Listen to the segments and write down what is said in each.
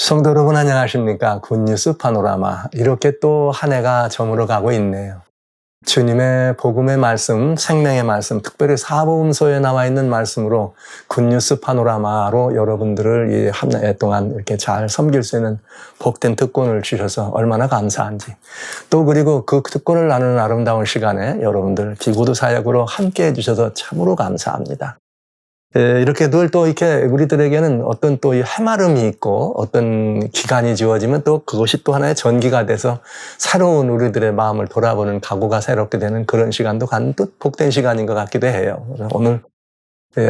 성도 여러분 안녕하십니까? 굿뉴스 파노라마. 이렇게 또 한 해가 저물어 가고 있네요. 주님의 복음의 말씀, 생명의 말씀, 특별히 사복음서에 나와 있는 말씀으로 굿뉴스 파노라마로 여러분들을 이 한 해 동안 이렇게 잘 섬길 수 있는 복된 특권을 주셔서 얼마나 감사한지. 또 그리고 그 특권을 나누는 아름다운 시간에 여러분들 비구두 사역으로 함께 해주셔서 참으로 감사합니다. 이렇게 늘 또 이렇게 우리들에게는 어떤 또 이 해마름이 있고 어떤 기간이 지워지면 또 그것이 또 하나의 전기가 돼서 새로운 우리들의 마음을 돌아보는 각오가 새롭게 되는 그런 시간도 갖는 또 복된 시간인 것 같기도 해요. 오늘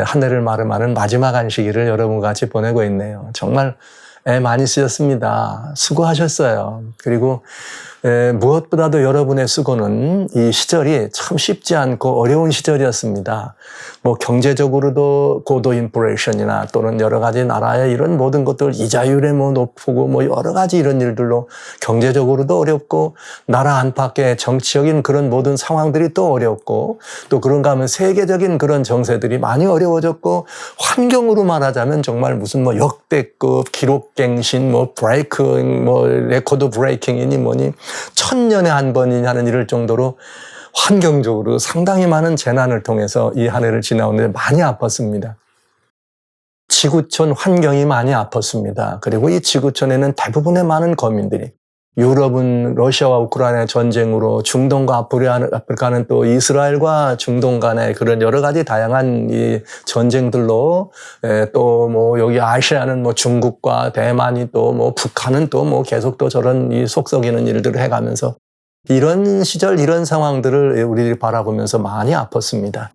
한 해를 마름하는 마지막 안식일을 여러분과 같이 보내고 있네요. 정말 애 많이 쓰셨습니다. 수고하셨어요. 그리고 무엇보다도 여러분의 수고는 이 시절이 참 쉽지 않고 어려운 시절이었습니다. 뭐 경제적으로도 고도 인플레이션이나 또는 여러 가지 나라의 이런 모든 것들 이자율에 뭐 높고 뭐 여러 가지 이런 일들로 경제적으로도 어렵고 나라 안팎의 정치적인 그런 모든 상황들이 또 어렵고 또 그런가 하면 세계적인 그런 정세들이 많이 어려워졌고 환경으로 말하자면 정말 무슨 뭐 역대급 기록갱신 뭐 브레이킹 뭐 레코드 브레이킹이니 뭐니 1000년에 한 번이니 하는 이럴 정도로 환경적으로 상당히 많은 재난을 통해서 이 한 해를 지나오는데 많이 아팠습니다. 지구촌 환경이 많이 아팠습니다. 그리고 이 지구촌에는 대부분의 많은 거민들이 유럽은 러시아와 우크라이나의 전쟁으로 중동과 아프리카는 또 이스라엘과 중동 간의 그런 여러 가지 다양한 이 전쟁들로 또 뭐 여기 아시아는 뭐 중국과 대만이 또 뭐 북한은 또 뭐 계속 또 저런 이 속썩이는 일들을 해가면서 이런 시절 이런 상황들을 우리들이 바라보면서 많이 아팠습니다.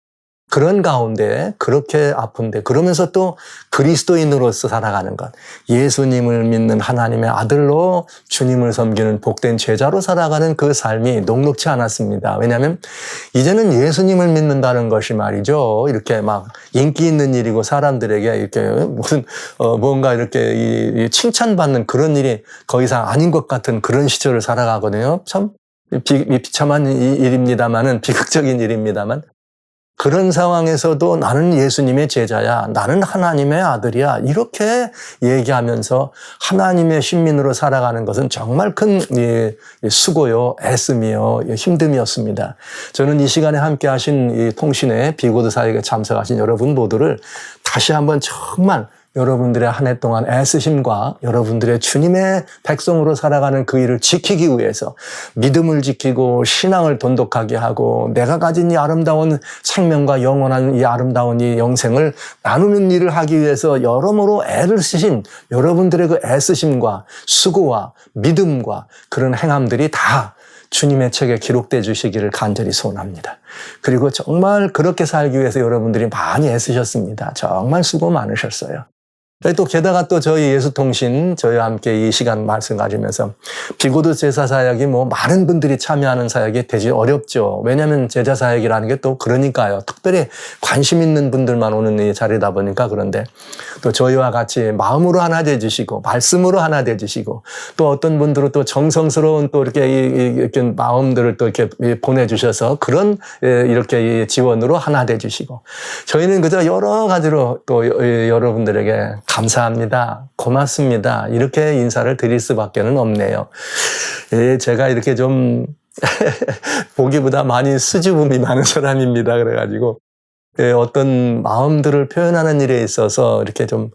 그런 가운데 그렇게 아픈데 그러면서 또 그리스도인으로서 살아가는 것, 예수님을 믿는 하나님의 아들로 주님을 섬기는 복된 제자로 살아가는 그 삶이 녹록지 않았습니다. 왜냐하면 이제는 예수님을 믿는다는 것이 말이죠. 이렇게 막 인기 있는 일이고 사람들에게 이렇게 무슨 뭔가 이렇게 칭찬받는 그런 일이 더 이상 아닌 것 같은 그런 시절을 살아가거든요. 참 비참한 일입니다만은 비극적인 일입니다만. 그런 상황에서도 나는 예수님의 제자야, 나는 하나님의 아들이야 이렇게 얘기하면서 하나님의 신민으로 살아가는 것은 정말 큰 수고요, 애씀이요, 힘듦이었습니다. 저는 이 시간에 함께 하신 이 통신회 비고드 사역에 참석하신 여러분 모두를 다시 한번 정말 여러분들의 한 해 동안 애쓰심과 여러분들의 주님의 백성으로 살아가는 그 일을 지키기 위해서 믿음을 지키고 신앙을 돈독하게 하고 내가 가진 이 아름다운 생명과 영원한 이 아름다운 이 영생을 나누는 일을 하기 위해서 여러모로 애를 쓰신 여러분들의 그 애쓰심과 수고와 믿음과 그런 행함들이 다 주님의 책에 기록되어 주시기를 간절히 소원합니다. 그리고 정말 그렇게 살기 위해서 여러분들이 많이 애쓰셨습니다. 정말 수고 많으셨어요. 또 게다가 또 저희 예수통신 저희와 함께 이 시간 말씀 가지면서 비고드 제사 사역이 뭐 많은 분들이 참여하는 사역이 되지 어렵죠. 왜냐하면 제자 사역이라는 게 또 그러니까요. 특별히 관심 있는 분들만 오는 이 자리다 보니까 그런데 또 저희와 같이 마음으로 하나 되주시고 말씀으로 하나 되주시고 또 어떤 분들은 또 정성스러운 또 이렇게 마음들을 또 이렇게 보내주셔서 그런 이렇게 지원으로 하나 되주시고 저희는 그저 여러 가지로 또 여러분들에게 감사합니다. 고맙습니다. 이렇게 인사를 드릴 수밖에는 없네요. 제가 이렇게 좀 보기보다 많이 수줍음이 많은 사람입니다. 그래가지고 어떤 마음들을 표현하는 일에 있어서 이렇게 좀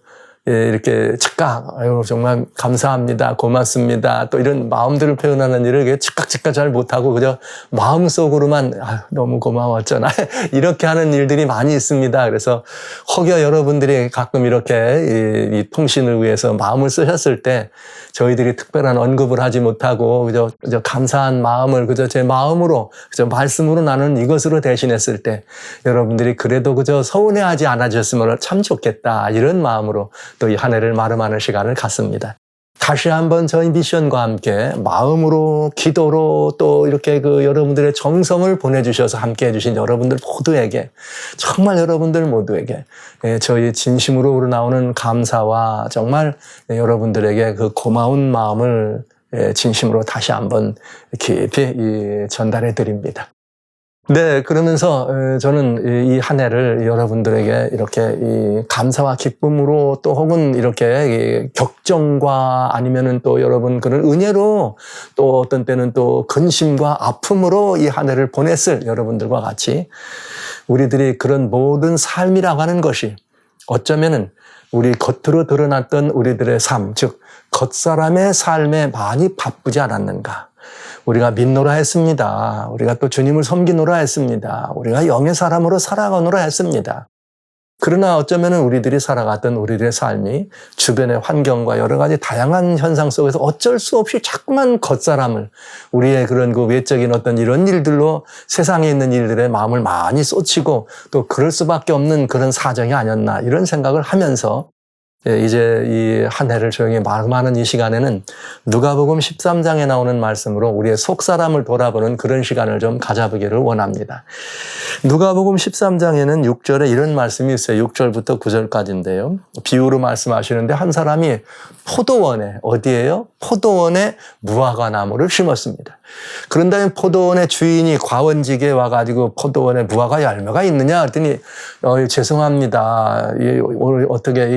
이렇게 즉각 정말 감사합니다. 고맙습니다. 또 이런 마음들을 표현하는 일을 즉각 잘 못하고 그저 마음속으로만 너무 고마웠잖아. 이렇게 하는 일들이 많이 있습니다. 그래서 혹여 여러분들이 가끔 이렇게 이 통신을 위해서 마음을 쓰셨을 때 저희들이 특별한 언급을 하지 못하고 그저 감사한 마음을 그저 제 마음으로 그저 말씀으로 나눈 이것으로 대신했을 때 여러분들이 그래도 그저 서운해하지 않아주셨으면 참 좋겠다. 이런 마음으로 또 이 한 해를 마름하는 시간을 갖습니다. 다시 한번 저희 미션과 함께 마음으로 기도로 또 이렇게 그 여러분들의 정성을 보내주셔서 함께 해주신 여러분들 모두에게 정말 여러분들 모두에게 저희 진심으로 우러나오는 감사와 정말 여러분들에게 그 고마운 마음을 진심으로 다시 한번 깊이 전달해 드립니다. 네, 그러면서 저는 이 한 해를 여러분들에게 이렇게 이 감사와 기쁨으로 또 혹은 이렇게 격정과 아니면은 또 여러분 그런 은혜로 또 어떤 때는 또 근심과 아픔으로 이 한 해를 보냈을 여러분들과 같이 우리들이 그런 모든 삶이라고 하는 것이 어쩌면은 우리 겉으로 드러났던 우리들의 삶, 즉 겉사람의 삶에 많이 바쁘지 않았는가. 우리가 믿노라 했습니다. 우리가 또 주님을 섬기노라 했습니다. 우리가 영의 사람으로 살아가노라 했습니다. 그러나 어쩌면 우리들이 살아갔던 우리들의 삶이 주변의 환경과 여러 가지 다양한 현상 속에서 어쩔 수 없이 자꾸만 겉사람을 우리의 그런 그 외적인 어떤 이런 일들로 세상에 있는 일들에 마음을 많이 쏟치고 또 그럴 수밖에 없는 그런 사정이 아니었나 이런 생각을 하면서 이제 이 한 해를 조용히 마감하는 이 시간에는 누가복음 13장에 나오는 말씀으로 우리의 속사람을 돌아보는 그런 시간을 좀 가져보기를 원합니다. 누가복음 13장에는 6절에 이런 말씀이 있어요. 6절부터 9절까지인데요. 비유로 말씀하시는데 한 사람이 포도원에 어디예요? 포도원에 무화과 나무를 심었습니다. 그런 다음에 포도원의 주인이 과원직에 와가지고 포도원에 무화과 열매가 있느냐 그랬더니 죄송합니다. 오늘 어떻게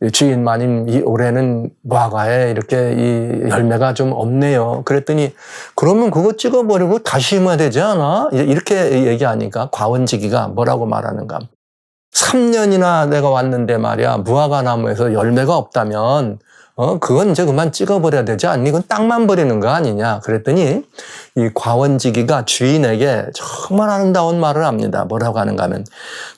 이 주인 마님 이 올해는 무화과에 이렇게 이 열매가 좀 없네요. 그랬더니 그러면 그거 찍어버리고 다시 심어야 되지 않아? 이렇게 얘기하니까 과원직이가 뭐라고 말하는가? 3년이나 내가 왔는데 말이야 무화과 나무에서 열매가 없다면 그건 이제 그만 찍어버려야 되지 않니? 그건 땅만 버리는 거 아니냐? 그랬더니 이 과원지기가 주인에게 정말 아름다운 말을 합니다. 뭐라고 하는가 하면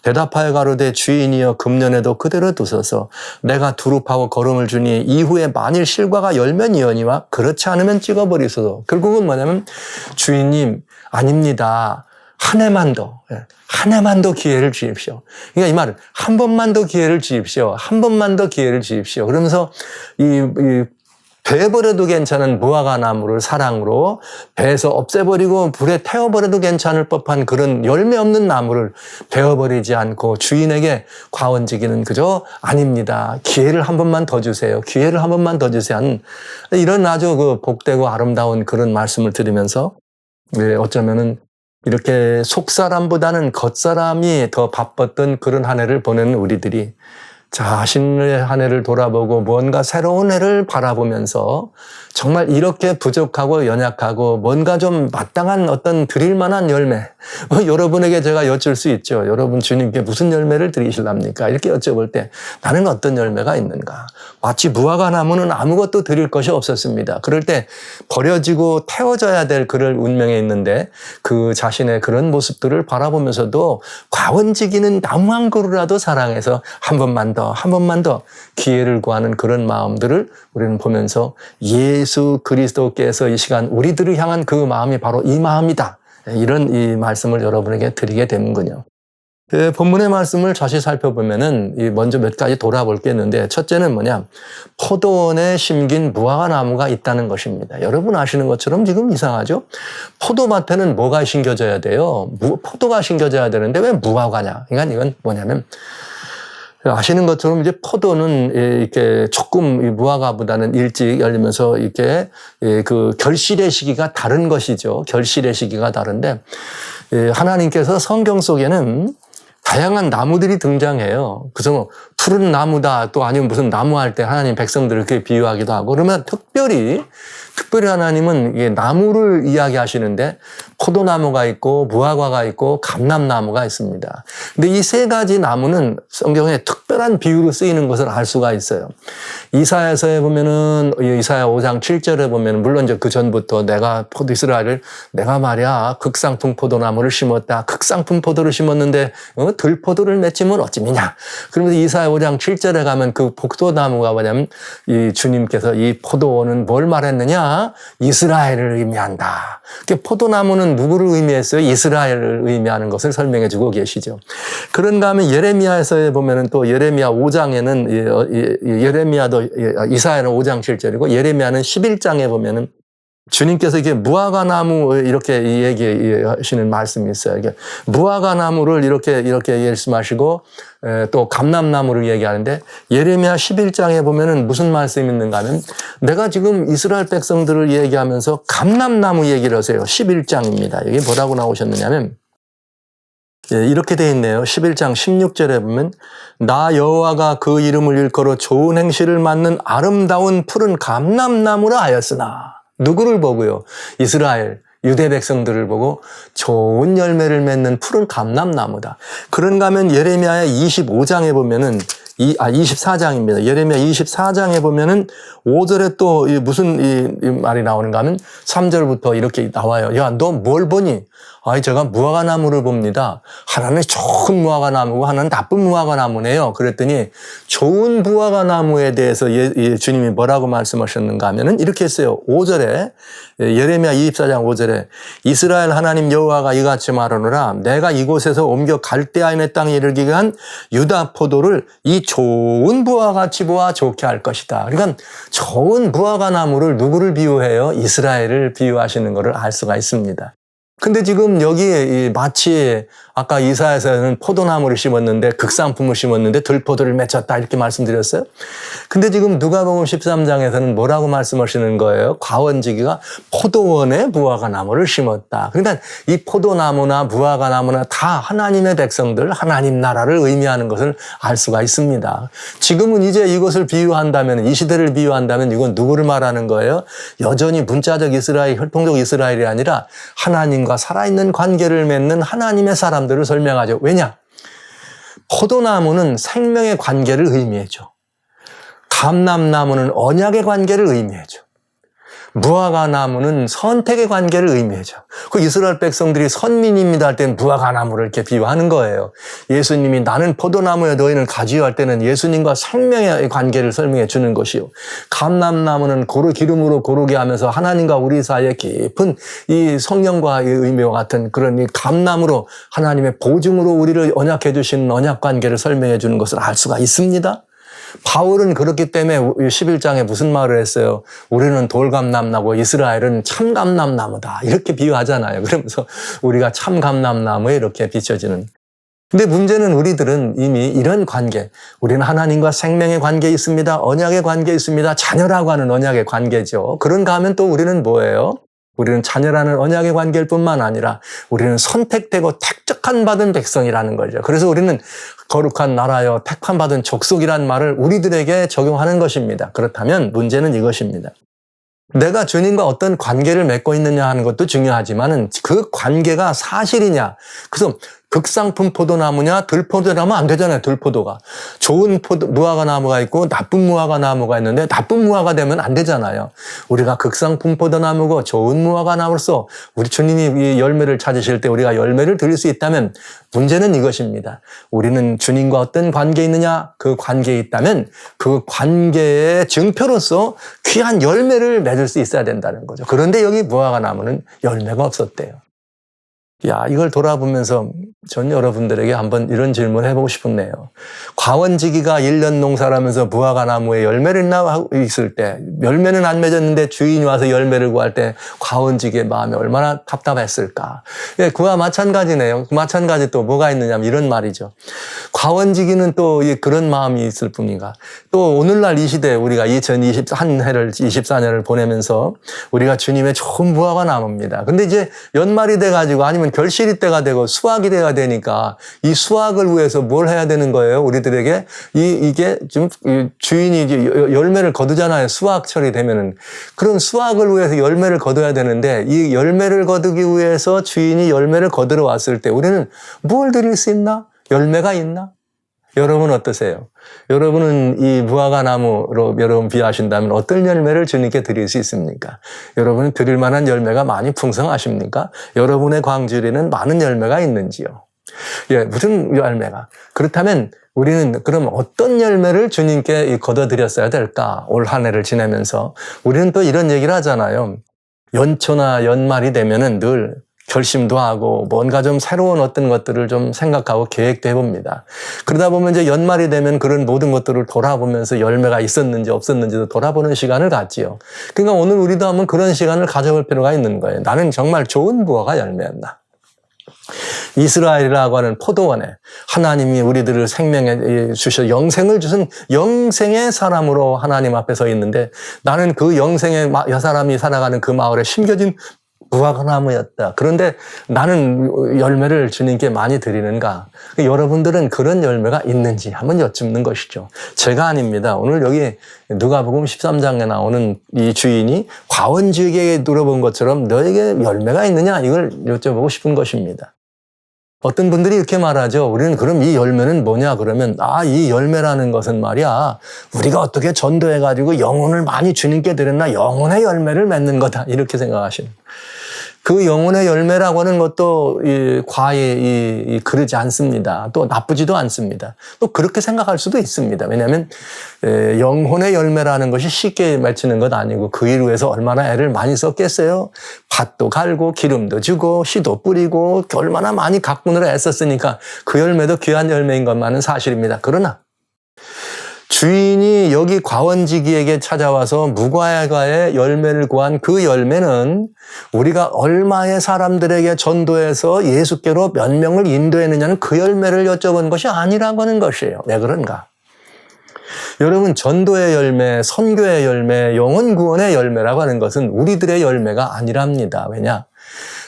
대답하여 가로되 주인이여 금년에도 그대로 두소서 내가 두릅하고 거름을 주니 이후에 만일 실과가 열면이오니와 그렇지 않으면 찍어버리소서. 결국은 뭐냐면 주인님 아닙니다. 한 해만 더 기회를 주십시오. 그러니까 이 말은 한 번만 더 기회를 주십시오. 한 번만 더 기회를 주십시오. 그러면서 베어버려도 괜찮은 무화과 나무를 사랑으로 베어서 없애버리고 불에 태워버려도 괜찮을 법한 그런 열매 없는 나무를 베어버리지 않고 주인에게 과원지기는 그저 아닙니다. 기회를 한 번만 더 주세요. 기회를 한 번만 더 주세요. 이런 아주 그 복되고 아름다운 그런 말씀을 들으면서 어쩌면은 이렇게 속사람보다는 겉사람이 더 바빴던 그런 한 해를 보내는 우리들이 자신의 한 해를 돌아보고 뭔가 새로운 해를 바라보면서 정말 이렇게 부족하고 연약하고 뭔가 좀 마땅한 어떤 드릴 만한 열매 여러분에게 제가 여쭐 수 있죠. 여러분 주님께 무슨 열매를 드리실랍니까? 이렇게 여쭤볼 때 나는 어떤 열매가 있는가? 마치 무화과 나무는 아무것도 드릴 것이 없었습니다. 그럴 때 버려지고 태워져야 될 그럴 운명에 있는데 그 자신의 그런 모습들을 바라보면서도 과원지기는 나무 한 그루라도 사랑해서 한 번만 더 기회를 구하는 그런 마음들을 우리는 보면서 예수 그리스도께서 이 시간 우리들을 향한 그 마음이 바로 이 마음이다. 이런 이 말씀을 여러분에게 드리게 되는군요. 본문의 말씀을 다시 살펴보면은 먼저 몇 가지 돌아볼 게 있는데 첫째는 뭐냐? 포도원에 심긴 무화과 나무가 있다는 것입니다. 여러분 아시는 것처럼 지금 이상하죠? 포도밭에는 뭐가 심겨져야 돼요? 포도가 심겨져야 되는데 왜 무화과냐? 그러니까 이건 뭐냐면 아시는 것처럼 이제 포도는 이렇게 조금 무화과보다는 일찍 열리면서 이렇게 그 결실의 시기가 다른 것이죠. 결실의 시기가 다른데 하나님께서 성경 속에는 다양한 나무들이 등장해요. 그래서 푸른 나무다 또 아니면 무슨 나무 할 때 하나님 백성들을 그렇게 비유하기도 하고 그러면 특별히 하나님은 이게 나무를 이야기하시는데 포도나무가 있고 무화과가 있고 감람나무가 있습니다. 근데 이 세 가지 나무는 성경에 특별한 비유로 쓰이는 것을 알 수가 있어요. 이사야서에 보면은 이사야 5장 7절에 보면은 물론 이제 그 전부터 이스라엘을 내가 말이야 극상품 포도나무를 심었다. 극상품 포도를 심었는데 들포도를 맺히면 어찌미냐. 그러면서 이사야 5장 7절에 가면 그 포도나무가 뭐냐면 이 주님께서 이 포도원은 뭘 말했느냐? 이스라엘을 의미한다. 포도나무는 누구를 의미했어요? 이스라엘을 의미하는 것을 설명해 주고 계시죠. 그런가 하면 예레미야에서 보면은 또 예레미야 5장에는 예레미야도 이사야는 5장 7절이고 예레미야는 11장에 보면은 주님께서 이게 무화과나무 이렇게 얘기하시는 말씀이 있어요. 이게 무화과나무를 이렇게 말씀하시고 또 감람나무를 얘기하는데 예레미야 11장에 보면은 무슨 말씀이 있는가 하면 내가 지금 이스라엘 백성들을 얘기하면서 감람나무 얘기를 하세요. 11장입니다. 여기 뭐라고 나오셨느냐면 이렇게 돼 있네요. 11장 16절에 보면 나 여호와가 그 이름을 일컬어 좋은 행실을 맡는 아름다운 푸른 감람나무라 하였으나 누구를 보고요? 이스라엘 유대 백성들을 보고 좋은 열매를 맺는 푸른 감람나무다. 그런가 하면 예레미야의 25장에 보면은 24장입니다. 예레미야 24장에 보면은 5절에 또 무슨 이 말이 나오는가 하면 3절부터 이렇게 나와요. 야, 너 뭘 보니? 아이, 제가 무화과나무를 봅니다. 하나는 좋은 무화과나무고 하나는 나쁜 무화과나무네요. 그랬더니 좋은 무화과나무에 대해서 주님이 뭐라고 말씀하셨는가 하면은 이렇게 했어요. 5절에 예레미야 24장 5절에 이스라엘 하나님 여호와가 이같이 말하노라 내가 이곳에서 옮겨 갈대아인의 땅에 이르기 위한 유다 포도를 이 좋은 무화과같이 보아 좋게 할 것이다. 그러니까 좋은 무화과나무를 누구를 비유해요? 이스라엘을 비유하시는 것을 알 수가 있습니다. 근데 지금 여기에 마치 아까 이사야서는 포도나무를 심었는데 극상품을 심었는데 들포도를 맺혔다 이렇게 말씀드렸어요. 근데 지금 누가복음 13장에서는 뭐라고 말씀하시는 거예요? 과원지기가 포도원에 무화과나무를 심었다. 그러니까 이 포도나무나 무화과나무나 다 하나님의 백성들, 하나님 나라를 의미하는 것을 알 수가 있습니다. 지금은 이제 이것을 비유한다면, 이 시대를 비유한다면 이건 누구를 말하는 거예요? 여전히 문자적 이스라엘, 혈통적 이스라엘이 아니라 하나님과 살아있는 관계를 맺는 하나님의 사람들을 설명하죠. 왜냐? 포도나무는 생명의 관계를 의미해줘. 감람나무는 언약의 관계를 의미해줘. 무화과나무는 선택의 관계를 의미해줘. 그 이스라엘 백성들이 선민입니다 할 때는 무화과나무를 이렇게 비유하는 거예요. 예수님이 나는 포도나무에 너희는 가지요 할 때는 예수님과 생명의 관계를 설명해 주는 것이요. 감람나무는 기름으로 고르게 하면서 하나님과 우리 사이에 깊은 이 성령과의 의미와 같은 그런 이 감람으로 하나님의 보증으로 우리를 언약해 주시는 언약 관계를 설명해 주는 것을 알 수가 있습니다. 바울은 그렇기 때문에 11장에 무슨 말을 했어요? 우리는 돌감람나무, 이스라엘은 참감람나무다. 이렇게 비유하잖아요. 그러면서 우리가 참감람나무에 이렇게 비춰지는. 근데 문제는 우리들은 이미 이런 관계, 우리는 하나님과 생명의 관계에 있습니다. 언약의 관계에 있습니다. 자녀라고 하는 언약의 관계죠. 그런가 하면 또 우리는 뭐예요? 우리는 자녀라는 언약의 관계일 뿐만 아니라 우리는 선택되고 택적한 받은 백성이라는 거죠. 그래서 우리는 거룩한 나라여 택함 받은 족속이라는 말을 우리들에게 적용하는 것입니다. 그렇다면 문제는 이것입니다. 내가 주님과 어떤 관계를 맺고 있느냐 하는 것도 중요하지만 그 관계가 사실이냐. 그래서 극상품 포도나무냐 들포도나무 안 되잖아요. 들포도가. 좋은 무화과나무가 있고 나쁜 무화과나무가 있는데 나쁜 무화과 되면 안 되잖아요. 우리가 극상품 포도나무고 좋은 무화과나무로서 우리 주님이 이 열매를 찾으실 때 우리가 열매를 드릴 수 있다면 문제는 이것입니다. 우리는 주님과 어떤 관계에 있느냐 그 관계에 있다면 그 관계의 증표로서 귀한 열매를 맺을 수 있어야 된다는 거죠. 그런데 여기 무화과나무는 열매가 없었대요. 야, 이걸 돌아보면서 전 여러분들에게 한번 이런 질문을 해보고 싶네요. 과원지기가 1년 농사를 하면서 무화과나무에 열매를 있을 때 열매는 안 맺었는데 주인이 와서 열매를 구할 때 과원지기의 마음이 얼마나 답답했을까. 예, 그와 마찬가지네요. 마찬가지 또 뭐가 있느냐면 이런 말이죠. 과원지기는 또 그런 마음이 있을 뿐인가. 또 오늘날 이 시대에 우리가 24년을 보내면서 우리가 주님의 좋은 무화과나무입니다. 근데 이제 연말이 돼가지고 아니면 결실이 때가 되고 수확이 때가 되니까 이 수확을 위해서 뭘 해야 되는 거예요? 우리들에게 이게 좀 주인이 이제 열매를 거두잖아요. 수확철이 되면은 그런 수확을 위해서 열매를 거둬야 되는데 이 열매를 거두기 위해서 주인이 열매를 거두러 왔을 때 우리는 뭘 드릴 수 있나? 열매가 있나? 여러분 어떠세요? 여러분은 이 무화과나무로 여러분 비하신다면 어떤 열매를 주님께 드릴 수 있습니까? 여러분은 드릴 만한 열매가 많이 풍성하십니까? 여러분의 광주리는 많은 열매가 있는지요? 예, 무슨 열매가? 그렇다면 우리는 그럼 어떤 열매를 주님께 거둬드렸어야 될까? 올 한 해를 지내면서 우리는 또 이런 얘기를 하잖아요. 연초나 연말이 되면은 늘 결심도 하고 뭔가 좀 새로운 어떤 것들을 좀 생각하고 계획도 해봅니다. 그러다 보면 이제 연말이 되면 그런 모든 것들을 돌아보면서 열매가 있었는지 없었는지도 돌아보는 시간을 갖지요. 그러니까 오늘 우리도 한번 그런 시간을 가져볼 필요가 있는 거예요. 나는 정말 좋은 무화과 열매였나? 이스라엘이라고 하는 포도원에 하나님이 우리들을 생명에 주셔 영생을 주신 영생의 사람으로 하나님 앞에 서 있는데 나는 그 영생의 사람이 살아가는 그 마을에 심겨진 무화과나무였다. 그런데 나는 열매를 주님께 많이 드리는가? 여러분들은 그런 열매가 있는지 한번 여쭙는 것이죠. 제가 아닙니다. 오늘 여기 누가복음 13장에 나오는 이 주인이 과원주에게 물어본 것처럼 너에게 열매가 있느냐? 이걸 여쭤보고 싶은 것입니다. 어떤 분들이 이렇게 말하죠. 우리는 그럼 이 열매는 뭐냐? 그러면 이 열매라는 것은 말이야. 우리가 어떻게 전도해가지고 영혼을 많이 주님께 드렸나? 영혼의 열매를 맺는 거다. 이렇게 생각하시는. 그 영혼의 열매라고 하는 것도 과히 그러지 않습니다. 또 나쁘지도 않습니다. 또 그렇게 생각할 수도 있습니다. 왜냐하면 영혼의 열매라는 것이 쉽게 맺히는 것 아니고 그 일 위해서 얼마나 애를 많이 썼겠어요. 밭도 갈고 기름도 주고 씨도 뿌리고 얼마나 많이 가꾸느라 애썼으니까 그 열매도 귀한 열매인 것만은 사실입니다. 그러나 주인이 여기 과원지기에게 찾아와서 무화과의 열매를 구한 그 열매는 우리가 얼마의 사람들에게 전도해서 예수께로 몇 명을 인도했느냐는 그 열매를 여쭤본 것이 아니라고 하는 것이에요. 왜 그런가? 여러분, 전도의 열매, 선교의 열매, 영혼 구원의 열매라고 하는 것은 우리들의 열매가 아니랍니다. 왜냐?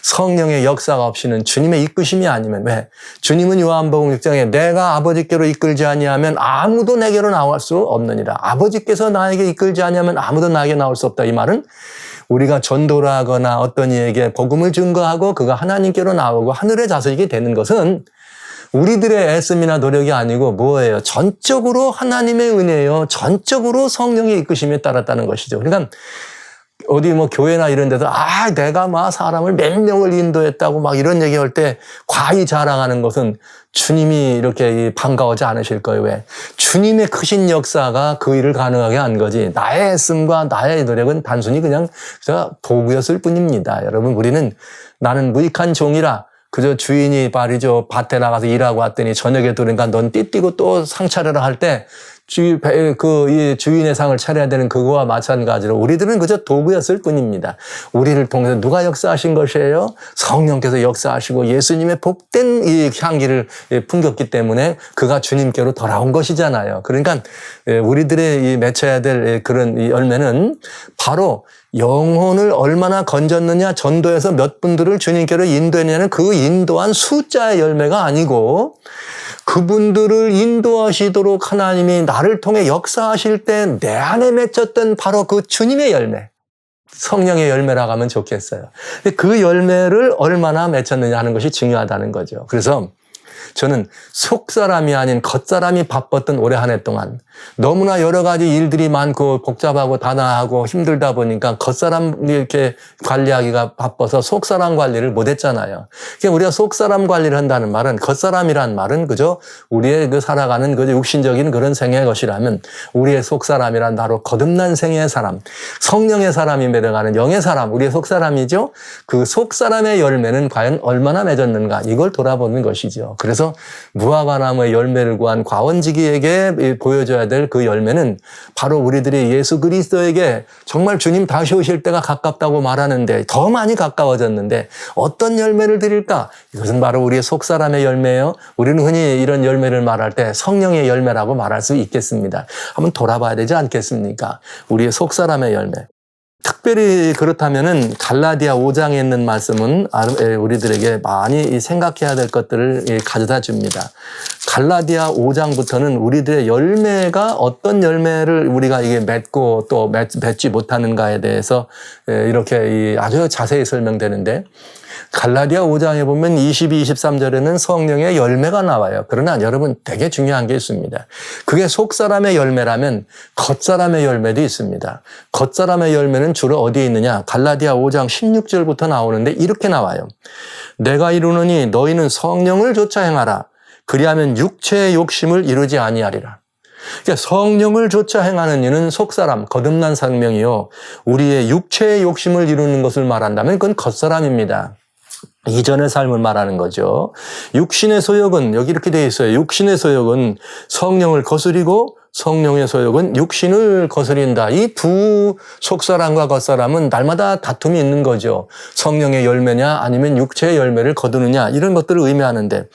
성령의 역사가 없이는 주님의 이끄심이 아니면 왜? 주님은 요한복음 6장에 내가 아버지께로 이끌지 아니하면 아무도 내게로 나올 수 없느니라. 아버지께서 나에게 이끌지 아니하면 아무도 나에게 나올 수 없다. 이 말은 우리가 전도를 하거나 어떤 이에게 복음을 증거하고 그가 하나님께로 나오고 하늘의 자식이 되는 것은 우리들의 애씀이나 노력이 아니고 뭐예요? 전적으로 하나님의 은혜예요. 전적으로 성령의 이끄심에 따랐다는 것이죠. 그러니까 어디 교회나 이런 데서 내가 사람을 몇 명을 인도했다고 이런 얘기할 때 과히 자랑하는 것은 주님이 이렇게 반가워하지 않으실 거예요. 왜? 주님의 크신 역사가 그 일을 가능하게 한 거지. 나의 애씀과 나의 노력은 단순히 그냥 도구였을 뿐입니다. 여러분, 우리는 나는 무익한 종이라 그저 주인이 말이죠. 밭에 나가서 일하고 왔더니 저녁에 들으니까 넌 띠띠고 또 상 차려라 할 때 이 주인의 상을 차려야 되는 그거와 마찬가지로 우리들은 그저 도구였을 뿐입니다. 우리를 통해서 누가 역사하신 것이에요? 성령께서 역사하시고 예수님의 복된 이 향기를 풍겼기 때문에 그가 주님께로 돌아온 것이잖아요. 그러니까 우리들의 맺혀야 될 그런 이 열매는 바로 영혼을 얼마나 건졌느냐, 전도해서 몇 분들을 주님께로 인도했느냐는 그 인도한 숫자의 열매가 아니고 그분들을 인도하시도록 하나님이 나를 통해 역사하실 때 내 안에 맺혔던 바로 그 주님의 열매, 성령의 열매라고 하면 좋겠어요. 그 열매를 얼마나 맺혔느냐 하는 것이 중요하다는 거죠. 그래서 저는 속사람이 아닌 겉사람이 바빴던 올해 한 해 동안 너무나 여러 가지 일들이 많고 복잡하고 단아하고 힘들다 보니까 겉사람 이렇게 관리하기가 바빠서 속사람 관리를 못했잖아요. 그러니까 우리가 속사람 관리를 한다는 말은 겉사람이란 말은 그저 우리의 그 살아가는 그 육신적인 그런 생애의 것이라면 우리의 속사람이란 바로 거듭난 생애의 사람, 성령의 사람이 매려가는 영의 사람, 우리의 속사람이죠. 그 속사람의 열매는 과연 얼마나 맺었는가 이걸 돌아보는 것이죠. 그래서 무화과나무의 열매를 구한 과원지기에게 보여줘야 될 그 열매는 바로 우리들이 예수 그리스도에게 정말 주님 다시 오실 때가 가깝다고 말하는데 더 많이 가까워졌는데 어떤 열매를 드릴까? 이것은 바로 우리의 속사람의 열매예요. 우리는 흔히 이런 열매를 말할 때 성령의 열매라고 말할 수 있겠습니다. 한번 돌아봐야 되지 않겠습니까? 우리의 속사람의 열매. 특별히 그렇다면은 갈라디아 5장에 있는 말씀은 우리들에게 많이 생각해야 될 것들을 가져다 줍니다. 갈라디아 5장부터는 우리들의 열매가 어떤 열매를 우리가 이게 맺고 또 맺지 못하는가에 대해서 이렇게 아주 자세히 설명되는데 갈라디아 5장에 보면 22, 23절에는 성령의 열매가 나와요. 그러나 여러분 되게 중요한 게 있습니다. 그게 속사람의 열매라면 겉사람의 열매도 있습니다. 겉사람의 열매는 주로 어디에 있느냐? 갈라디아 5장 16절부터 나오는데 이렇게 나와요. 내가 이루노니 너희는 성령을 좇아 행하라. 그리하면 육체의 욕심을 이루지 아니하리라. 그러니까 성령을 좇아 행하는 이는 속사람, 거듭난 생명이요. 우리의 육체의 욕심을 이루는 것을 말한다면 그건 겉사람입니다. 이전의 삶을 말하는 거죠. 육신의 소욕은 여기 이렇게 되어 있어요. 육신의 소욕은 성령을 거스리고 성령의 소욕은 육신을 거스린다. 이 두 속사람과 겉사람은 날마다 다툼이 있는 거죠. 성령의 열매냐 아니면 육체의 열매를 거두느냐 이런 것들을 의미하는데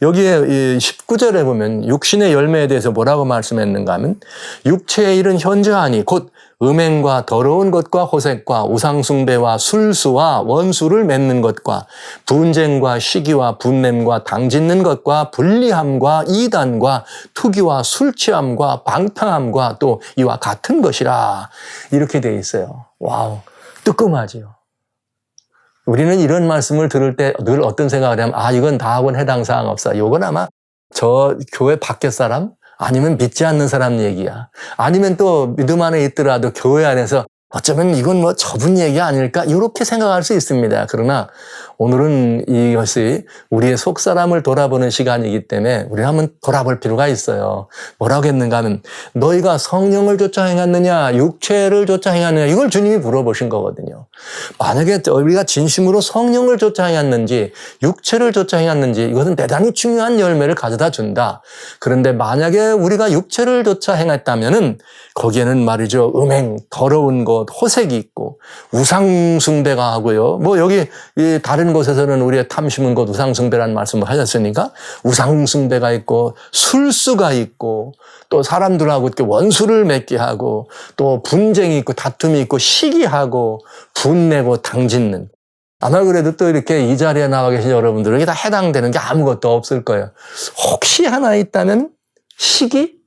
여기에 19절에 보면 육신의 열매에 대해서 뭐라고 말씀했는가 하면 육체의 일은 현저하니 곧 음행과 더러운 것과 호색과 우상숭배와 술수와 원수를 맺는 것과 분쟁과 시기와 분냄과 당짓는 것과 불리함과 이단과 투기와 술취함과 방탕함과 또 이와 같은 것이라 이렇게 돼 있어요. 와우, 뜨끔하지요. 우리는 이런 말씀을 들을 때 늘 어떤 생각을 하면 이건 나하고는 해당 사항 없어. 이건 아마 저 교회 밖에 사람 아니면 믿지 않는 사람 얘기야. 아니면 또 믿음 안에 있더라도 교회 안에서 어쩌면 이건 뭐 저분 얘기 아닐까? 이렇게 생각할 수 있습니다. 그러나 오늘은 이것이 우리의 속사람을 돌아보는 시간이기 때문에 우리 한번 돌아볼 필요가 있어요. 뭐라고 했는가 하면 너희가 성령을 쫓아 행했느냐 육체를 쫓아 행했느냐 이걸 주님이 물어보신 거거든요. 만약에 우리가 진심으로 성령을 쫓아 행했는지 육체를 쫓아 행했는지 이것은 대단히 중요한 열매를 가져다 준다. 그런데 만약에 우리가 육체를 쫓아 행했다면은 거기에는 말이죠. 음행, 더러운 것, 호색이 있고 우상숭배가 하고요. 뭐 여기 다른 곳에서는 우리의 탐심은 곧 우상숭배라는 말씀을 하셨으니까 우상숭배가 있고 술수가 있고 또 사람들하고 이렇게 원수를 맺게 하고 또 분쟁이 있고 다툼이 있고 시기하고 분내고 당짓는 아마 그래도 또 이렇게 이 자리에 나와 계신 여러분들에게 다 해당되는 게 아무것도 없을 거예요. 혹시 하나 있다면 시기?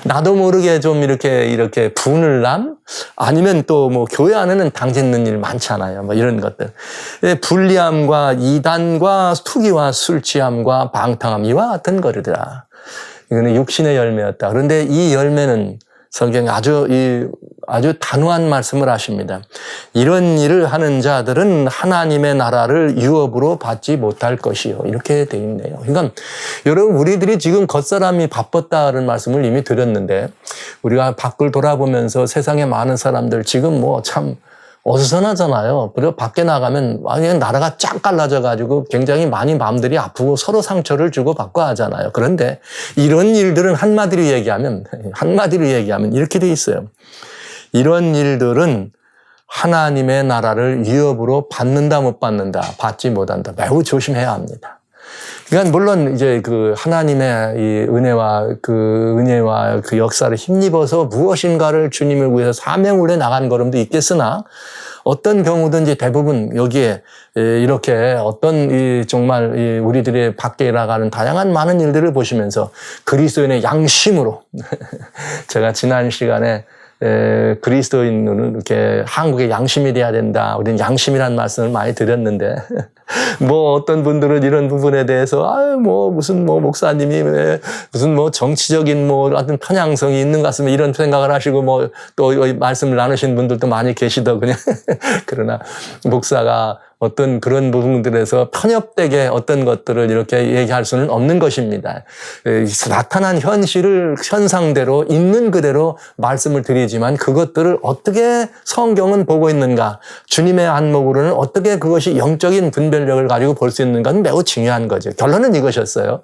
나도 모르게 좀 이렇게 분을 남? 아니면 또 뭐 교회 안에는 당짓는 일 많잖아요. 뭐 이런 것들. 불리함과 이단과 투기와 술취함과 방탕함 이와 같은 거리더라. 이거는 육신의 열매였다. 그런데 이 열매는 성경에 아주 단호한 말씀을 하십니다. 이런 일을 하는 자들은 하나님의 나라를 유업으로 받지 못할 것이요. 이렇게 돼 있네요. 그러니까 여러분 우리들이 지금 겉사람이 바빴다는 말씀을 이미 드렸는데 우리가 밖을 돌아보면서 세상에 많은 사람들 지금 뭐 참 어수선하잖아요. 그리고 밖에 나가면 그냥 나라가 쫙 갈라져가지고 굉장히 많이 마음들이 아프고 서로 상처를 주고 받고 하잖아요. 그런데 이런 일들은 한마디로 얘기하면 이렇게 돼 있어요. 이런 일들은 하나님의 나라를 위협으로 받는다 못 받는다, 받지 못한다. 매우 조심해야 합니다. 그러니까 물론 이제 그 하나님의 이 은혜와 그 역사를 힘입어서 무엇인가를 주님을 위해서 사명을 해 나간 걸음도 있겠으나 어떤 경우든지 대부분 여기에 이렇게 어떤 정말 우리들의 밖에 나가는 다양한 많은 일들을 보시면서 그리스도인의 양심으로 제가 지난 시간에 그리스도인은 이렇게 한국의 양심이 돼야 된다. 우리는 양심이라는 말씀을 많이 드렸는데, 뭐 어떤 분들은 이런 부분에 대해서, 무슨 목사님이 무슨 정치적인 어떤 편향성이 있는 것 같으면 이런 생각을 하시고 또 말씀을 나누신 분들도 많이 계시더군요. 그러나 목사가 어떤 그런 부분들에서 편협되게 어떤 것들을 이렇게 얘기할 수는 없는 것입니다. 나타난 현상대로 있는 그대로 말씀을 드리지만 그것들을 어떻게 성경은 보고 있는가, 주님의 안목으로는 어떻게 그것이 영적인 분별력을 가지고 볼 수 있는가는 매우 중요한 거죠. 결론은 이것이었어요.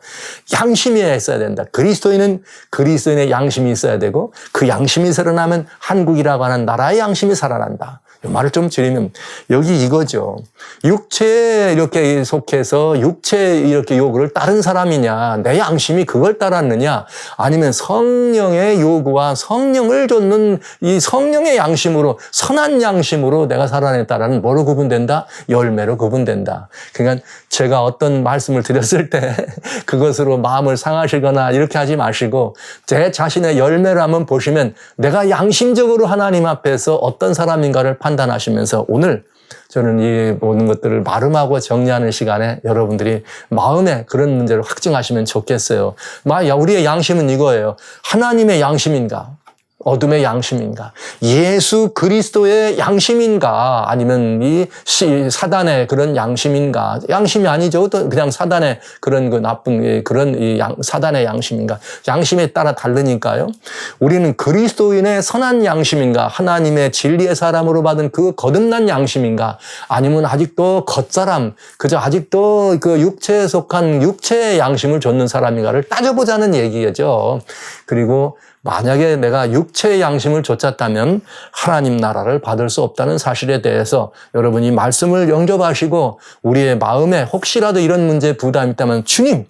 양심이 있어야 된다. 그리스도인은 그리스도인의 양심이 있어야 되고 그 양심이 살아나면 한국이라고 하는 나라의 양심이 살아난다. 이 말을 좀 줄이면 여기 이거죠. 육체에 이렇게 속해서 육체에 이렇게 요구를 따른 사람이냐, 내 양심이 그걸 따랐느냐, 아니면 성령의 요구와 성령을 좇는 이 성령의 양심으로, 선한 양심으로 내가 살아냈다라는 뭐로 구분된다? 열매로 구분된다. 그러니까 제가 어떤 말씀을 드렸을 때 그것으로 마음을 상하시거나 이렇게 하지 마시고 제 자신의 열매를 한번 보시면 내가 양심적으로 하나님 앞에서 어떤 사람인가를 판단하시면서 오늘 저는 이 모든 것들을 마름하고 정리하는 시간에 여러분들이 마음에 그런 문제를 확증하시면 좋겠어요. 우리의 양심은 이거예요. 하나님의 양심인가? 어둠의 양심인가? 예수 그리스도의 양심인가? 아니면 이 사단의 그런 양심인가? 양심이 아니죠. 그냥 사단의 그런 그 나쁜 그런 사단의 양심인가? 양심에 따라 다르니까요. 우리는 그리스도인의 선한 양심인가? 하나님의 진리의 사람으로 받은 그 거듭난 양심인가? 아니면 아직도 겉사람, 그저 아직도 그 육체에 속한 육체의 양심을 좇는 사람인가를 따져보자는 얘기죠. 그리고 만약에 내가 육체의 양심을 좇았다면 하나님 나라를 받을 수 없다는 사실에 대해서 여러분이 말씀을 영접하시고 우리의 마음에 혹시라도 이런 문제에 부담이 있다면 주님,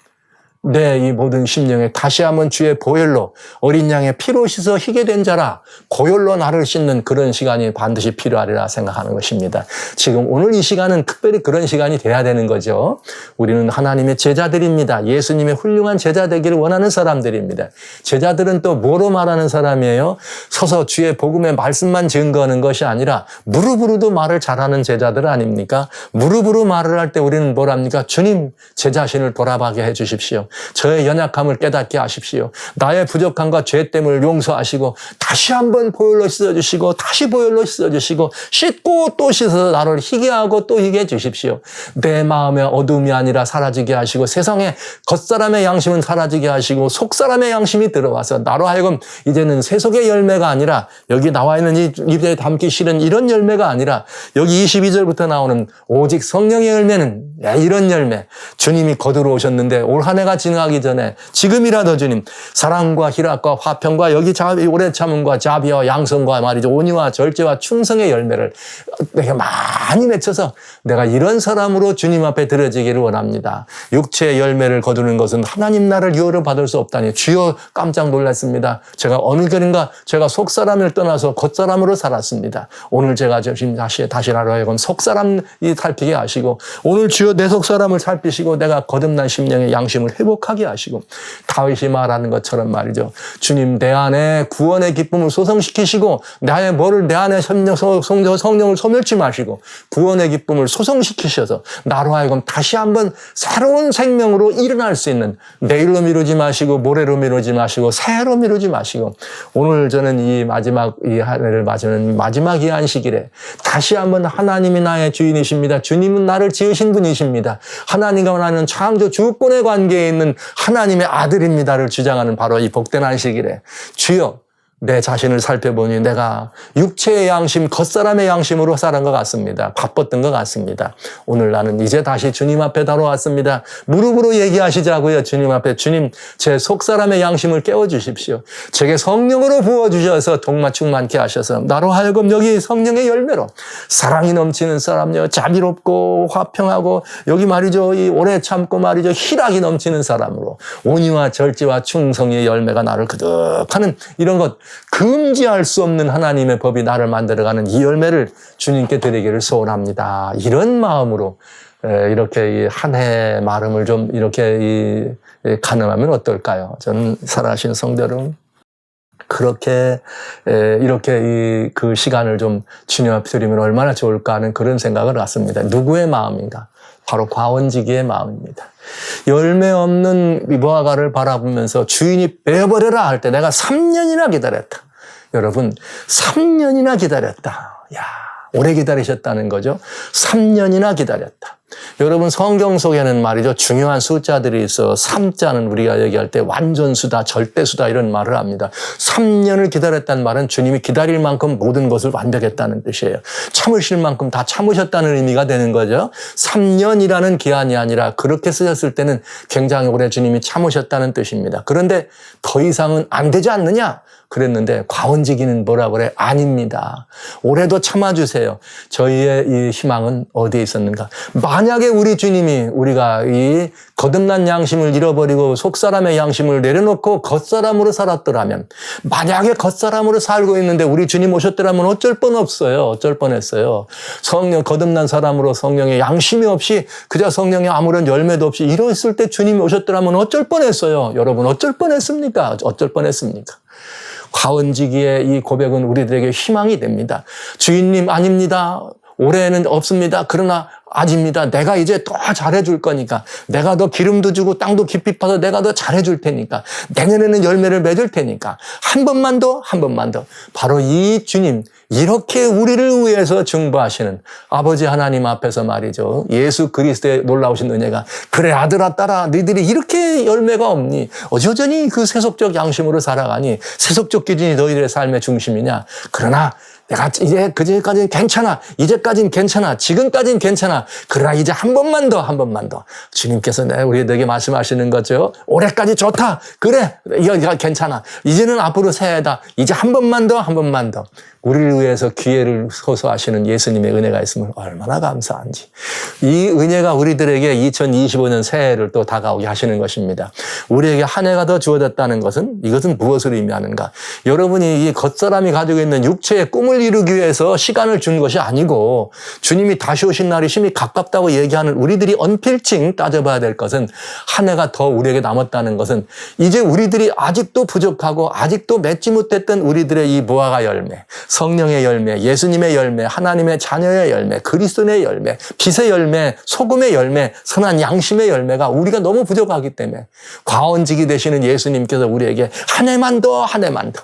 내 이 모든 심령에 다시 한번 주의 보혈로 어린 양의 피로 씻어 희게 된 자라 보혈로 나를 씻는 그런 시간이 반드시 필요하리라 생각하는 것입니다. 지금 오늘 이 시간은 특별히 그런 시간이 돼야 되는 거죠. 우리는 하나님의 제자들입니다. 예수님의 훌륭한 제자 되기를 원하는 사람들입니다. 제자들은 또 뭐로 말하는 사람이에요? 서서 주의 복음의 말씀만 증거하는 것이 아니라 무릎으로도 말을 잘하는 제자들 아닙니까? 무릎으로 말을 할 때 우리는 뭐랍니까? 주님, 제 자신을 돌아보게 해 주십시오. 저의 연약함을 깨닫게 하십시오. 나의 부족함과 죄됨을 용서하시고 다시 한번 보혈로 씻어주시고 다시 보혈로 씻어주시고 씻고 또 씻어서 나를 희게 하고 또 희게 해주십시오. 내 마음의 어둠이 아니라 사라지게 하시고 세상에 겉사람의 양심은 사라지게 하시고 속사람의 양심이 들어와서 나로 하여금 이제는 세속의 열매가 아니라 여기 나와 있는 이 입에 담기 싫은 이런 열매가 아니라 여기 22절부터 나오는 오직 성령의 열매는 이런 열매. 주님이 거두러 오셨는데 올 한 해가 지나가기 전에 지금이라도 주님 사랑과 희락과 화평과 여기 오래 참음과 자비와 양성과 말이죠 온유와 절제와 충성의 열매를 내가 많이 맺혀서 내가 이런 사람으로 주님 앞에 드려지기를 원합니다. 육체의 열매를 거두는 것은 하나님 나라를 유업을 받을 수 없다니 주여 깜짝 놀랐습니다. 제가 어느 결인가 제가 속사람을 떠나서 겉사람으로 살았습니다. 오늘 제가 지금 다시 나로 하여금 속사람이 살피게 하시고 오늘 주여 내 속사람을 살피시고 내가 거듭난 심령의 양심을 회복하게 하시고 다윗이 말하는 것처럼 말이죠. 주님 내 안에 구원의 기쁨을 소성시키시고 내 안에 성령을 소멸치 마시고 구원의 기쁨을 소성시키셔서 나로 하여금 다시 한번 새로운 생명으로 일어날 수 있는 내일로 미루지 마시고 모레로 미루지 마시고 새해로 미루지 마시고 오늘 저는 이 마지막 이 한 해를 맞이하는 마지막 이 안식일에 다시 한번 하나님이 나의 주인이십니다. 주님은 나를 지으신 분이십니다. 하나님과 나는 창조 주권의 관계에 있는 하나님의 아들입니다를 주장하는 바로 이 복된 안식일에 주여 내 자신을 살펴보니 내가 육체의 양심, 겉사람의 양심으로 살은 것 같습니다. 바빴던 것 같습니다. 오늘 나는 이제 다시 주님 앞에 다뤄왔습니다. 무릎으로 얘기하시자고요. 주님 앞에 주님 제 속사람의 양심을 깨워주십시오. 제게 성령으로 부어주셔서 동마 충만케 하셔서 나로 하여금 여기 성령의 열매로 사랑이 넘치는 사람요 자비롭고 화평하고 여기 말이죠 이 오래 참고 말이죠 희락이 넘치는 사람으로 온유와 절제와 충성의 열매가 나를 그득하는 이런 것 금지할 수 없는 하나님의 법이 나를 만들어가는 이 열매를 주님께 드리기를 소원합니다. 이런 마음으로 이렇게 한 해 마음을 좀 이렇게 가늠하면 어떨까요? 저는 살아가신 성도 여러분 그렇게 이렇게 그 시간을 좀 주님 앞에 드리면 얼마나 좋을까 하는 그런 생각을 갖습니다. 누구의 마음인가? 바로 과원지기의 마음입니다. 열매 없는 무화과를 바라보면서 주인이 베어버려라 할 때 내가 3년이나 기다렸다. 여러분 3년이나 기다렸다. 야, 오래 기다리셨다는 거죠. 3년이나 기다렸다. 여러분 성경 속에는 말이죠 중요한 숫자들이 있어 3자는 우리가 얘기할 때 완전수다 절대수다 이런 말을 합니다. 3년을 기다렸다는 말은 주님이 기다릴 만큼 모든 것을 완벽했다는 뜻이에요. 참으실 만큼 다 참으셨다는 의미가 되는 거죠. 3년이라는 기한이 아니라 그렇게 쓰였을 때는 굉장히 오래 주님이 참으셨다는 뜻입니다. 그런데 더 이상은 안 되지 않느냐? 그랬는데 과원지기는 뭐라 그래? 아닙니다. 올해도 참아주세요. 저희의 이 희망은 어디에 있었는가? 만약에 우리 주님이 우리가 이 거듭난 양심을 잃어버리고 속사람의 양심을 내려놓고 겉사람으로 살았더라면 만약에 겉사람으로 살고 있는데 우리 주님 오셨더라면 어쩔 뻔 없어요. 어쩔 뻔했어요. 성령 거듭난 사람으로 성령의 양심이 없이 그저 성령의 아무런 열매도 없이 이랬을 때 주님이 오셨더라면 어쩔 뻔했어요. 여러분 어쩔 뻔했습니까? 어쩔 뻔했습니까? 과원지기의 이 고백은 우리들에게 희망이 됩니다. 주인님 아닙니다. 올해는 없습니다. 그러나 아닙니다. 내가 이제 더 잘해줄 거니까. 내가 더 기름도 주고 땅도 깊이 파서 내가 더 잘해줄 테니까. 내년에는 열매를 맺을 테니까. 한 번만 더, 한 번만 더. 바로 이 주님, 이렇게 우리를 위해서 중보하시는 아버지 하나님 앞에서 말이죠. 예수 그리스도의 놀라우신 은혜가 그래 아들아 딸아 너희들이 이렇게 열매가 없니? 여전히 그 세속적 양심으로 살아가니? 세속적 기준이 너희들의 삶의 중심이냐? 그러나 내가 이제 그제까지는 괜찮아. 이제까지는 괜찮아. 지금까지는 괜찮아. 그러나 이제 한 번만 더, 한 번만 더. 주님께서 우리에게 말씀하시는 거죠. 올해까지 좋다. 그래. 이거 괜찮아. 이제는 앞으로 새해다. 이제 한 번만 더, 한 번만 더. 우리를 위해서 기회를 호소하시는 예수님의 은혜가 있으면 얼마나 감사한지. 이 은혜가 우리들에게 2025년 새해를 또 다가오게 하시는 것입니다. 우리에게 한 해가 더 주어졌다는 것은 이것은 무엇을 의미하는가? 여러분이 이 겉사람이 가지고 있는 육체의 꿈을 이루기 위해서 시간을 준 것이 아니고 주님이 다시 오신 날이 심히 가깝다고 얘기하는 우리들이 언필칭 따져봐야 될 것은 한 해가 더 우리에게 남았다는 것은 이제 우리들이 아직도 부족하고 아직도 맺지 못했던 우리들의 이 무화과 열매, 성령의 열매, 예수님의 열매, 하나님의 자녀의 열매, 그리스도의 열매, 빛의 열매, 소금의 열매, 선한 양심의 열매가 우리가 너무 부족하기 때문에 과언직이 되시는 예수님께서 우리에게 한 해만 더, 한 해만 더.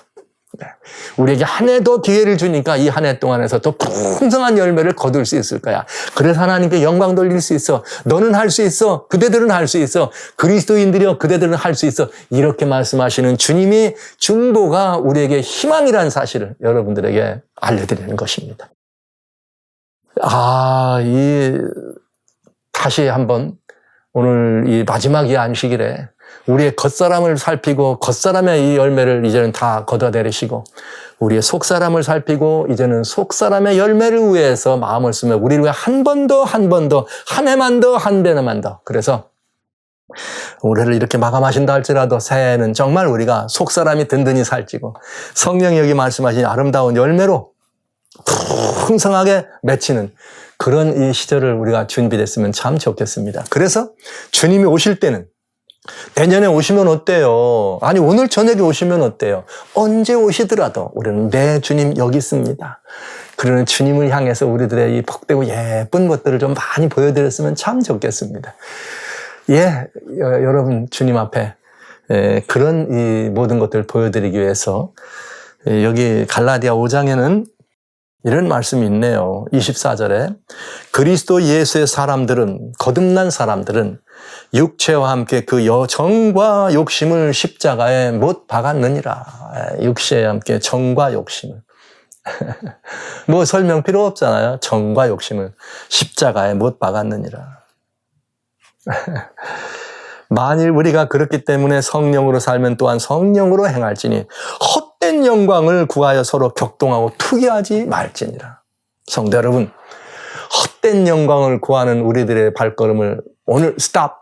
우리에게 한 해 더 기회를 주니까 이 한 해 동안에서 더 풍성한 열매를 거둘 수 있을 거야. 그래서 하나님께 영광 돌릴 수 있어. 너는 할 수 있어. 그대들은 할 수 있어. 그리스도인들이여 그대들은 할 수 있어. 이렇게 말씀하시는 주님이 중보가 우리에게 희망이라는 사실을 여러분들에게 알려드리는 것입니다. 다시 한번 오늘 이 마지막 이 안식일에 우리의 겉사람을 살피고 겉사람의 이 열매를 이제는 다 걷어내리시고 우리의 속사람을 살피고 이제는 속사람의 열매를 위해서 마음을 쓰며 우리를 위해 한 번 더, 한 번 더, 한 해만 더, 한 배만 더. 그래서 올해를 이렇게 마감하신다 할지라도 새해에는 정말 우리가 속사람이 든든히 살찌고 성령이 여기 말씀하신 아름다운 열매로 풍성하게 맺히는 그런 이 시절을 우리가 준비됐으면 참 좋겠습니다. 그래서 주님이 오실 때는 내년에 오시면 어때요? 아니 오늘 저녁에 오시면 어때요? 언제 오시더라도 우리는 내 주님 여기 있습니다. 그러는 주님을 향해서 우리들의 이 복되고 예쁜 것들을 좀 많이 보여드렸으면 참 좋겠습니다. 여러분 주님 앞에 그런 이 모든 것들을 보여드리기 위해서 여기 갈라디아 5장에는 이런 말씀이 있네요. 24절에 그리스도 예수의 사람들은 거듭난 사람들은 육체와 함께 그 정과 욕심을 십자가에 못 박았느니라. 육체와 함께 정과 욕심을 뭐 설명 필요 없잖아요. 정과 욕심을 십자가에 못 박았느니라. 만일 우리가 그렇기 때문에 성령으로 살면 또한 성령으로 행할지니 헛된 영광을 구하여 서로 격동하고 투기하지 말지니라. 성도 여러분, 헛된 영광을 구하는 우리들의 발걸음을 오늘 스탑.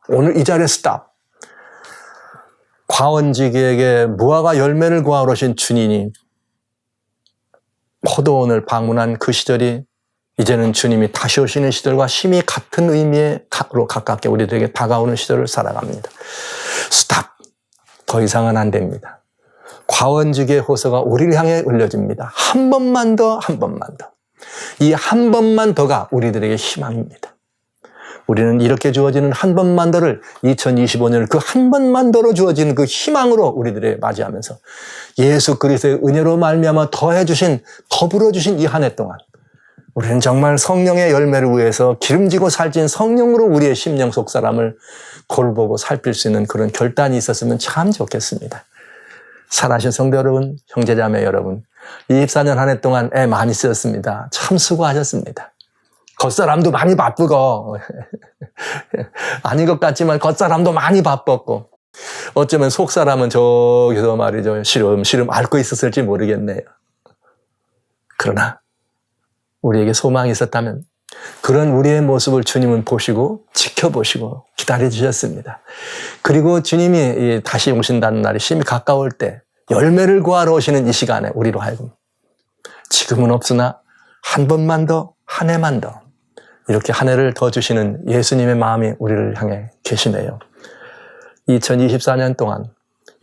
오늘 이 자리에 스탑. 과원지기에게 무화과 열매를 구하러 오신 주님이 포도원을 방문한 그 시절이 이제는 주님이 다시 오시는 시절과 심히 같은 의미로 가깝게 우리들에게 다가오는 시절을 살아갑니다. 스탑. 더 이상은 안 됩니다. 과원지기의 호소가 우리를 향해 울려집니다. 한 번만 더, 한 번만 더. 이 한 번만 더가 우리들에게 희망입니다. 우리는 이렇게 주어지는 한 번만 더를 2025년을 그 한 번만 더로 주어지는 그 희망으로 우리들의 맞이하면서 예수 그리스도의 은혜로 말미암아 더 불어주신 이 한 해 동안 우리는 정말 성령의 열매를 위해서 기름지고 살찐 성령으로 우리의 심령 속 사람을 골보고 살필 수 있는 그런 결단이 있었으면 참 좋겠습니다. 사랑하신 성도 여러분, 형제자매 여러분, 24년 한 해 동안 애 많이 쓰였습니다. 참 수고하셨습니다. 겉사람도 많이 바쁘고 아닌 것 같지만 겉사람도 많이 바빴고 어쩌면 속사람은 저기서 말이죠. 시름시름 앓고 있었을지 모르겠네요. 그러나 우리에게 소망이 있었다면 그런 우리의 모습을 주님은 보시고 지켜보시고 기다려주셨습니다. 그리고 주님이 다시 오신다는 날이 심히 가까울 때 열매를 구하러 오시는 이 시간에 우리로 하여금 지금은 없으나 한 번만 더, 한 해만 더 이렇게 한 해를 더 주시는 예수님의 마음이 우리를 향해 계시네요. 2024년 동안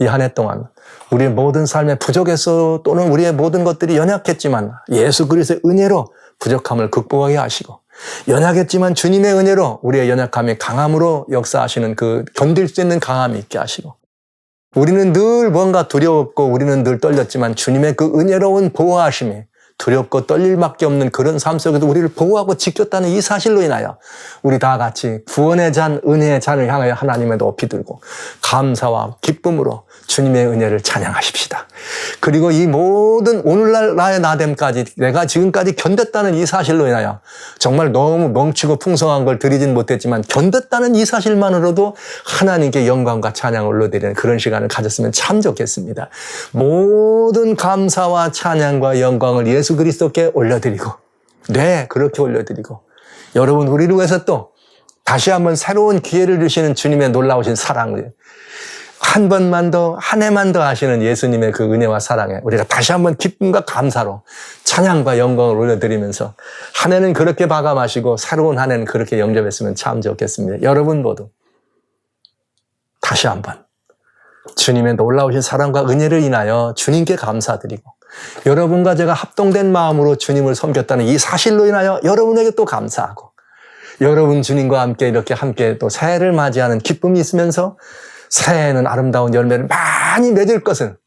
이 한 해 동안 우리의 모든 삶의 부족에서 또는 우리의 모든 것들이 연약했지만 예수 그리스도의 은혜로 부족함을 극복하게 하시고 연약했지만 주님의 은혜로 우리의 연약함이 강함으로 역사하시는 그 견딜 수 있는 강함이 있게 하시고, 우리는 늘 뭔가 두려웠고 우리는 늘 떨렸지만 주님의 그 은혜로운 보호하심이 두렵고 떨릴 밖에 없는 그런 삶 속에도 우리를 보호하고 지켰다는 이 사실로 인하여 우리 다 같이 구원의 잔, 은혜의 잔을 향하여 하나님의 높이 들고 감사와 기쁨으로 주님의 은혜를 찬양하십시다. 그리고 이 모든 오늘날 나의 나됨까지 내가 지금까지 견뎠다는 이 사실로 인하여 정말 너무 멍치고 풍성한 걸 드리진 못했지만 견뎠다는 이 사실만으로도 하나님께 영광과 찬양을 올려드리는 그런 시간을 가졌으면 참 좋겠습니다. 모든 감사와 찬양과 영광을 예수 그리스도께 올려드리고, 네, 그렇게 올려드리고, 여러분 우리를 위해서 또 다시 한번 새로운 기회를 주시는 주님의 놀라우신 사랑을 한 번만 더, 한 해만 더 하시는 예수님의 그 은혜와 사랑에 우리가 다시 한번 기쁨과 감사로 찬양과 영광을 올려드리면서 한 해는 그렇게 마감하시고 새로운 한 해는 그렇게 영접했으면 참 좋겠습니다. 여러분 모두 다시 한번 주님의 놀라우신 사랑과 은혜를 인하여 주님께 감사드리고, 여러분과 제가 합동된 마음으로 주님을 섬겼다는 이 사실로 인하여 여러분에게 또 감사하고, 여러분 주님과 함께 이렇게 또 새해를 맞이하는 기쁨이 있으면서 새해에는 아름다운 열매를 많이 맺을 것을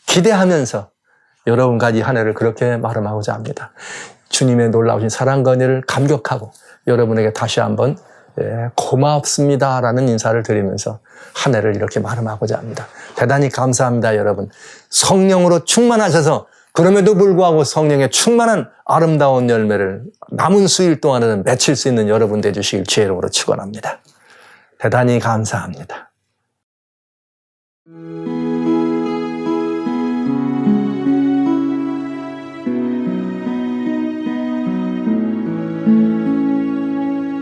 기대하면서 여러분과 이 한 해를 그렇게 마감하고자 합니다. 주님의 놀라우신 사랑과 은혜를 감격하고 여러분에게 다시 한번 고맙습니다라는 인사를 드리면서 한 해를 이렇게 마감하고자 합니다. 대단히 감사합니다, 여러분. 성령으로 충만하셔서 그럼에도 불구하고 성령의 충만한 아름다운 열매를 남은 수일 동안에는 맺힐 수 있는 여러분 되주시길 주의 이름으로 축원합니다. 대단히 감사합니다.